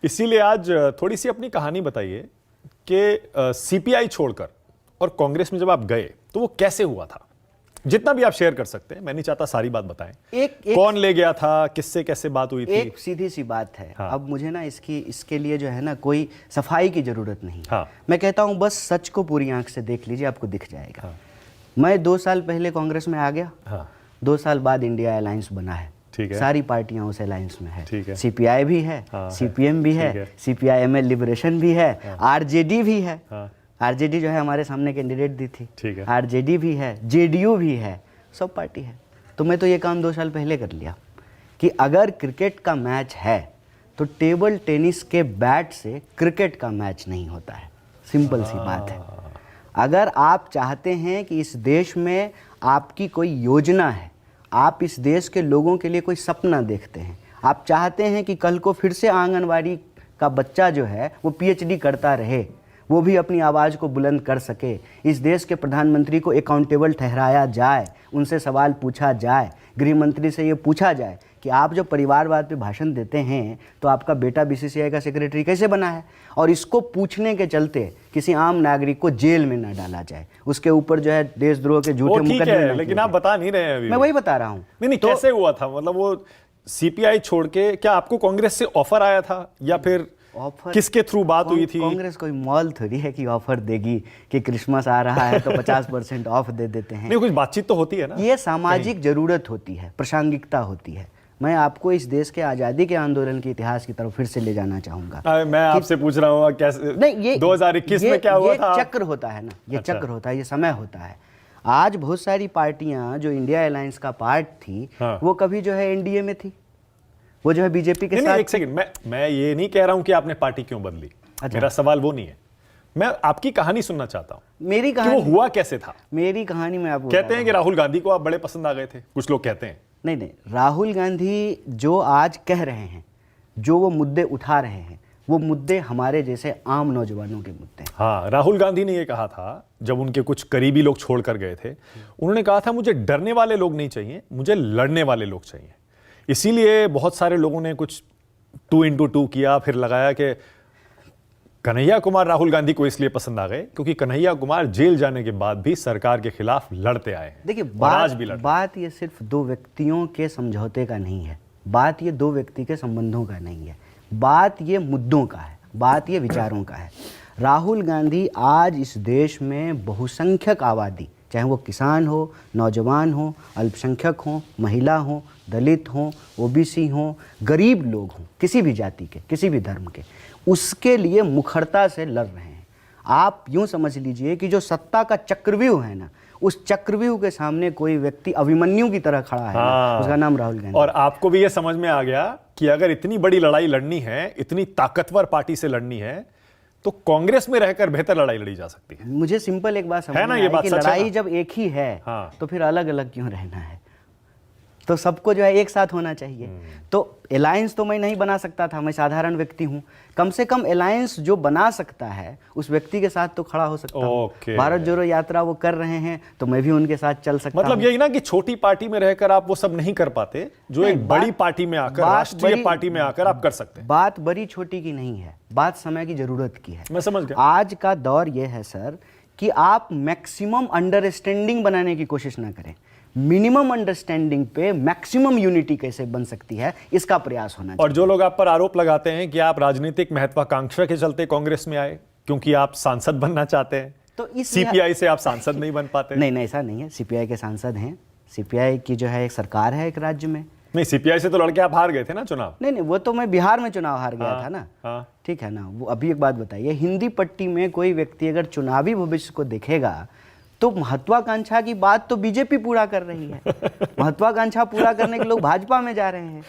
इसीलिए आज थोड़ी सी अपनी कहानी बताइए कि सीपीआई छोड़कर और कांग्रेस में जब आप गए तो वो कैसे हुआ था, जितना भी आप शेयर कर सकते हैं। मैं नहीं चाहता सारी बात बताएं। कौन ले गया था, किससे कैसे बात हुई थी? एक सीधी सी बात है। हाँ। अब मुझे ना इसके लिए जो है ना कोई सफाई की जरूरत नहीं। हाँ। मैं कहता हूं बस सच को पूरी आंख से देख लीजिए, आपको दिख जाएगा। हाँ। मैं 2 साल पहले कांग्रेस में आ गया। हाँ। 2 साल बाद इंडिया अलायंस बना है। ठीक है। सारी पार्टियां उस अलायंस में है। ठीक है। सीपीआई भी है, हाँ, सीपीएम भी है, सीपीआईएमएल लिबरेशन भी है, हाँ, आरजेडी भी है। हाँ। आरजेडी जो है हमारे सामने कैंडिडेट दी थी। ठीक है। आरजेडी भी है, जेडीयू भी है, सब पार्टी है। तो मैं तो ये काम 2 साल पहले कर लिया कि अगर क्रिकेट का मैच है तो टेबल टेनिस के बैट से क्रिकेट का मैच नहीं होता है। सिंपल सी बात है। अगर आप चाहते हैं कि इस देश में आपकी कोई योजना है, आप इस देश के लोगों के लिए कोई सपना देखते हैं, आप चाहते हैं कि कल को फिर से आंगनवाड़ी का बच्चा जो है वो पीएचडी करता रहे, वो भी अपनी आवाज़ को बुलंद कर सके, इस देश के प्रधानमंत्री को अकाउंटेबल ठहराया जाए, उनसे सवाल पूछा जाए, गृह मंत्री से ये पूछा जाए कि आप जब परिवारवाद पे भाषण देते हैं तो आपका बेटा बीसीसीआई का सेक्रेटरी कैसे बना है, और इसको पूछने के चलते किसी आम नागरिक को जेल में ना डाला जाए, उसके ऊपर जो है देशद्रोह के झूठे मुकदमे। लेकिन आप बता नहीं रहे हैं अभी। मैं वही बता रहा हूँ। नहीं, तो कैसे हुआ था? मतलब वो सीपीआई छोड़ के क्या आपको कांग्रेस से ऑफर आया था या फिर ऑफर किसके थ्रू बात हुई थी? कांग्रेस कोई मॉल थोड़ी है कि ऑफर देगी कि क्रिसमस आ रहा है तो 50% ऑफ दे देते हैं। नहीं, कुछ बातचीत तो होती है ना। ये सामाजिक जरूरत होती है, प्रासंगिकता होती है। मैं आपको इस देश के आज़ादी के आंदोलन के इतिहास की तरफ फिर से ले जाना चाहूंगा। मैं आपसे पूछ रहा हूँ कैसे, नहीं, ये 2021 में क्या हुआ था? चक्र होता है ना, ये चक्र होता है, ये समय होता है। आज बहुत सारी पार्टियां जो इंडिया अलायंस का पार्ट थी, वो कभी जो है एनडीए में थी, वो जो है बीजेपी के साथ। एक सेकंड, मैं ये नहीं कह रहा हूं कि आपने पार्टी क्यों बदली। मेरा सवाल वो नहीं है, मैं आपकी कहानी सुनना चाहता हूं। मेरी कहानी वो हुआ कैसे था? मेरी कहानी में आपको कहते हैं कि राहुल गांधी को आप बड़े पसंद आ गए थे, कुछ लोग कहते हैं। नहीं, राहुल गांधी जो आज कह रहे हैं, जो वो मुद्दे उठा रहे हैं, वो मुद्दे हमारे जैसे आम नौजवानों के मुद्दे हैं। हाँ, राहुल गांधी ने ये कहा था जब उनके कुछ करीबी लोग छोड़कर गए थे, उन्होंने कहा था मुझे डरने वाले लोग नहीं चाहिए, मुझे लड़ने वाले लोग चाहिए। इसीलिए बहुत सारे लोगों ने कुछ 2 into 2 किया, फिर लगाया कि कन्हैया कुमार राहुल गांधी को इसलिए पसंद आ गए क्योंकि कन्हैया कुमार जेल जाने के बाद भी सरकार के खिलाफ लड़ते आए हैं। देखिए, बात ये सिर्फ 2 व्यक्तियों के समझौते का नहीं है, बात ये 2 व्यक्ति के संबंधों का नहीं है, बात ये मुद्दों का है, बात ये विचारों का है। राहुल गांधी आज इस देश में बहुसंख्यक आबादी, चाहे वो किसान हो, नौजवान हो, अल्पसंख्यक हो, महिला हो, दलित हो, ओबीसी हो, गरीब लोग हों, किसी भी जाति के, किसी भी धर्म के, उसके लिए मुखरता से लड़ रहे हैं। आप यूं समझ लीजिए कि जो सत्ता का चक्रव्यूह है ना, उस चक्रव्यूह के सामने कोई व्यक्ति अभिमन्यु की तरह खड़ा है। हाँ। उसका नाम राहुल गांधी। और आपको भी ये समझ में आ गया कि अगर इतनी बड़ी लड़ाई लड़नी है, इतनी ताकतवर पार्टी से लड़नी है, तो कांग्रेस में रहकर बेहतर लड़ाई लड़ी जा सकती है। मुझे सिंपल एक बात समझ में आई कि लड़ाई जब एक ही है, हाँ, तो फिर अलग अलग क्यों रहना है? तो सबको जो है एक साथ होना चाहिए। तो अलायंस तो मैं नहीं बना सकता था, मैं साधारण व्यक्ति हूं। कम से कम अलायंस जो बना सकता है उस व्यक्ति के साथ तो खड़ा हो सकता हूं। भारत जोड़ो यात्रा वो कर रहे हैं तो मैं भी उनके साथ चल सकता हूं। मतलब यही ना कि छोटी पार्टी में रहकर आप वो सब नहीं कर पाते जो एक बड़ी पार्टी में आकर, राष्ट्रीय पार्टी में आकर आप कर सकते हैं। बात बड़ी छोटी की नहीं है, बात समय की जरूरत की है। मैं समझ गया। आज का दौर यह है सर कि आप मैक्सिमम अंडरस्टैंडिंग बनाने की कोशिश ना करें, मिनिमम अंडरस्टैंडिंग पे मैक्सिमम यूनिटी कैसे बन सकती है, इसका प्रयास होना चाहिए। और जो लोग आप पर आरोप लगाते हैं कि आप राजनीतिक महत्वाकांक्षा के चलते कांग्रेस में आए क्योंकि आप सांसद बनना चाहते हैं, तो इस सीपीआई से आप सांसद नहीं बन पाते? नहीं, ऐसा नहीं है। सीपीआई के सांसद हैं, सीपीआई की जो है एक सरकार है एक राज्य में। नहीं, सीपीआई से तो लड़के आप हार गए थे ना चुनाव। नहीं, वो तो मैं बिहार में चुनाव हार गया था ना। ठीक है ना। वो अभी एक बात बताइए, हिंदी पट्टी में कोई व्यक्ति अगर चुनावी भविष्य को देखेगा तो महत्वाकांक्षा की बात तो बीजेपी पूरा कर रही है। महत्वाकांक्षा पूरा करने के लोग भाजपा में जा रहे हैं,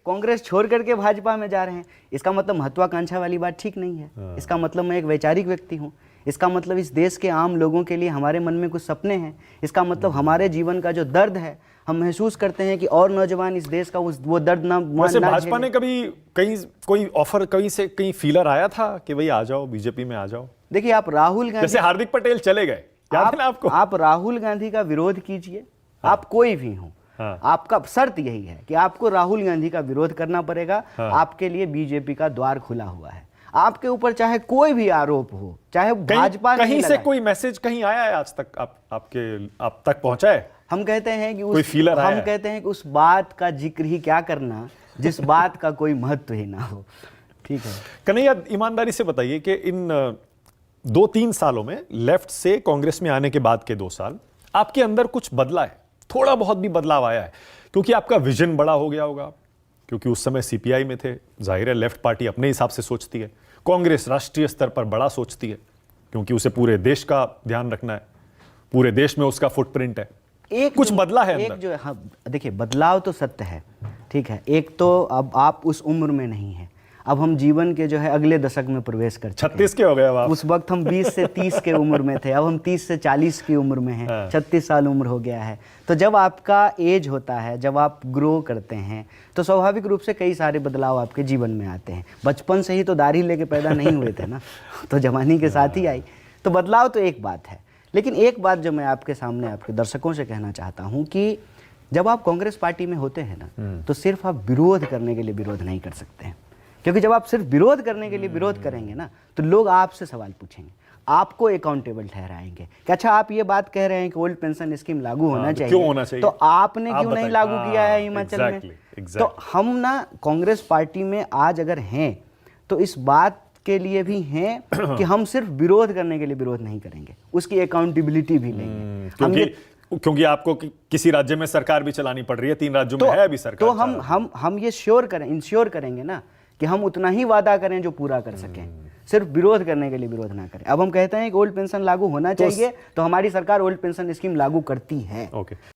कांग्रेस छोड़ करके भाजपा में जा रहे हैं। इसका मतलब महत्वाकांक्षा वाली बात ठीक नहीं है। इसका मतलब मैं एक वैचारिक व्यक्ति हूँ। इसका मतलब इस देश के आम लोगों के लिए हमारे मन में कुछ सपने हैं। इसका मतलब हमारे जीवन का जो दर्द है हम महसूस करते हैं कि और नौजवान इस देश का वो दर्द ना। वैसे भाजपा ने कभी कहीं कोई ऑफर कहीं फीलर आया था कि भाई आ जाओ बीजेपी में आ जाओ? देखिए, आप राहुल गांधी, जैसे हार्दिक पटेल चले गए, आप राहुल गांधी का विरोध कीजिए, आप कोई भी हो, हाँ। आपका शर्त यही है कि आपको राहुल गांधी का विरोध करना पड़ेगा। हाँ। आपके लिए बीजेपी का द्वार खुला हुआ है। आपके ऊपर चाहे कोई भी आरोप हो, चाहे भाजपा कहीं से कोई मैसेज कहीं आया है आज तक, आप तक पहुंचा है? हम कहते हैं कि कोई फीलर आया हम है? कहते हैं कि उस बात का जिक्र ही क्या करना जिस बात का कोई महत्व ही ना हो। ठीक है कन्हैया, ईमानदारी से बताइए कि इन 2-3 सालों में, लेफ्ट से कांग्रेस में आने के बाद के 2 साल, आपके अंदर कुछ बदला है? थोड़ा बहुत भी बदलाव आया है? क्योंकि आपका विजन बड़ा हो गया होगा, क्योंकि उस समय सीपीआई में थे। जाहिर है लेफ्ट पार्टी अपने हिसाब से सोचती है, कांग्रेस राष्ट्रीय स्तर पर बड़ा सोचती है, क्योंकि उसे पूरे देश का ध्यान रखना है, पूरे देश में उसका फुटप्रिंट है। कुछ बदला है अंदर? एक जो हाँ, देखिए बदलाव तो सत्य है, ठीक है। एक तो अब आप उस उम्र में नहीं है, अब हम जीवन के जो है अगले दशक में प्रवेश कर चुके हैं। 36 के हो गए अब आप। उस वक्त हम 20 से 30 के उम्र में थे, अब हम 30 से 40 की उम्र में हैं। 36 साल उम्र हो गया है। तो जब आपका एज होता है, जब आप ग्रो करते हैं, तो स्वाभाविक रूप से कई सारे बदलाव आपके जीवन में आते हैं। बचपन से ही तो दाढ़ी लेके पैदा नहीं हुए थे ना, तो जवानी के साथ ही आई। तो बदलाव तो एक बात है, लेकिन एक बात जो मैं आपके सामने आपके दर्शकों से कहना चाहता हूँ कि जब आप कांग्रेस पार्टी में होते हैं ना, तो सिर्फ आप विरोध करने के लिए विरोध नहीं कर सकते हैं। क्योंकि जब आप सिर्फ विरोध करने के लिए विरोध करेंगे ना, तो लोग आपसे सवाल पूछेंगे, आपको अकाउंटेबल ठहराएंगे कि अच्छा आप ये बात कह रहे हैं कि ओल्ड पेंशन स्कीम लागू होना चाहिए, क्यों होना चाहिए? तो आपने क्यों नहीं लागू किया है हिमाचल में? तो हम ना कांग्रेस पार्टी में आज अगर हैं तो इस बात के लिए भी हैं कि हम सिर्फ विरोध करने के लिए विरोध नहीं करेंगे, उसकी अकाउंटेबिलिटी भी लेंगे। क्योंकि आपको किसी राज्य में सरकार भी चलानी पड़ रही है, 3 राज्यों में है अभी सरकार। तो हम ये इंश्योर करेंगे ना कि हम उतना ही वादा करें जो पूरा कर सकें, सिर्फ विरोध करने के लिए विरोध ना करें। अब हम कहते हैं कि ओल्ड पेंशन लागू होना चाहिए, तो हमारी सरकार ओल्ड पेंशन स्कीम लागू करती है। ओके।